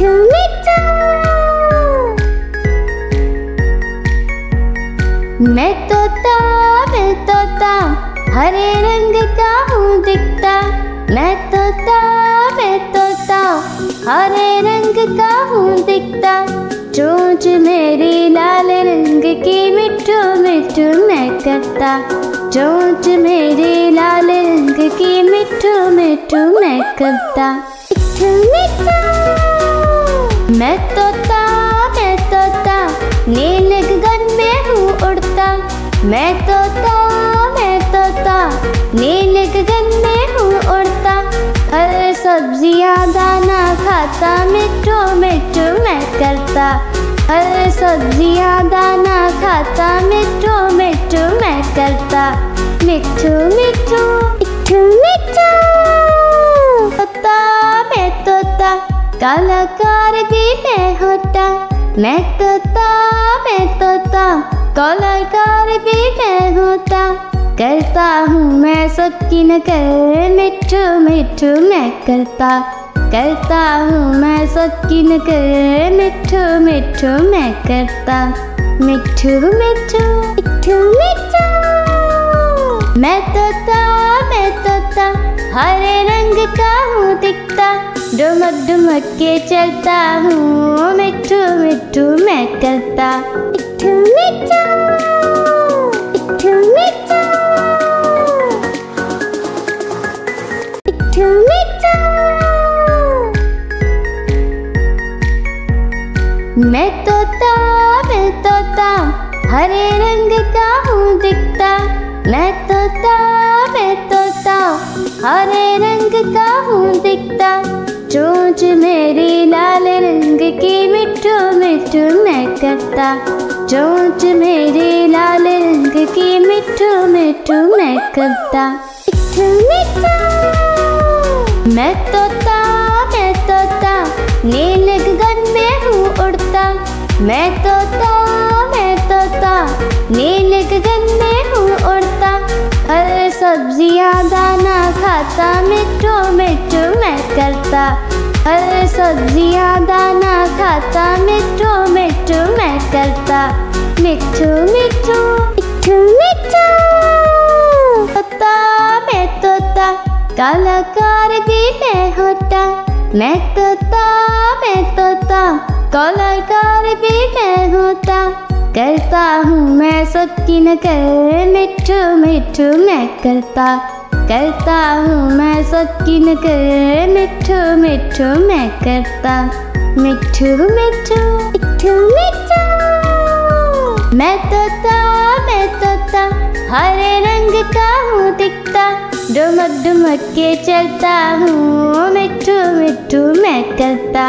मिट्ठू मिट्ठू। मैं तोता हरे रंग का हूँ दिखता। मैं तोता हरे रंग का हूँ दिखता। चोंच मेरी लाल रंग की मिट्ठू मिट्ठू मैं करता। चोंच मेरी लाल रंग की मिट्ठू मिट्ठू मैं करता। मिट्ठू मिट्ठू। मैं तोता नील गगन में हूँ उड़ता। मैं तोता नील गगन में हूँ उड़ता। हर सब्जियाँ दाना खाता मिट्ठू मिट्ठू मैं करता। हर सब्जियाँ दाना खाता मिट्ठू मिट्ठू मैं करता। मिट्ठू मिट्ठू मिट्ठू मिट्ठू। मैं तोता कलाकार भी मैं होता। मैं तोता कलाकार भी मैं होता। करता हूँ मैं सबकी नकल मिट्ठू मिट्ठू मैं करता। करता हूँ मैं सबकी नकल मिट्ठू मिट्ठू मैं करता। मिट्ठू मिट्ठू मिट्ठू मिट्ठू। मैं तोता हरे रंग का हूँ दिखता। डुमक डुमक के चलता हूँ मिट्ठू मिट्ठू मैं करता। मिट्ठू मिट्ठू मिट्ठू मिट्ठू। मिट्ठू मिट्ठू। मैं तोता हरे रंग का हूँ दिखता। मैं तोता हरे रंग का हूँ दिखता। चोंच मेरी लाल रंग की मिट्ठू मिट्ठू मैं करता। चोंच मेरी लाल रंग की मिट्ठू मिट्ठू मैं करता। मिट्ठू मिट्ठू। मैं तोता नील गगन में हूँ उड़ता। मैं तोता नील गगन में हूँ उड़ता। हर सब्जियाँ दाना खाता मिट्ठू मिट्ठू मैं करता। हर सब्जियाँ दाना खाता मिट्ठू मिट्ठू मैं करता। मिट्ठू मिट्ठू मिट्ठू मिट्ठू। मैं तोता कलाकार भी मैं होता। मैं तोता कलाकार भी मैं होता। करता हूँ मैं सबकी नकल मिट्ठू मिट्ठू मैं करता। करता हूँ मैं सबकी नकल मिट्ठू मिट्ठू मैं करता। मिट्ठू मिट्ठू मिट्ठू मिट्ठू। मैं तोता हरे रंग का हूँ दिखता। डुमक डुमक के चलता हूँ मिट्ठू मिट्ठू मैं करता।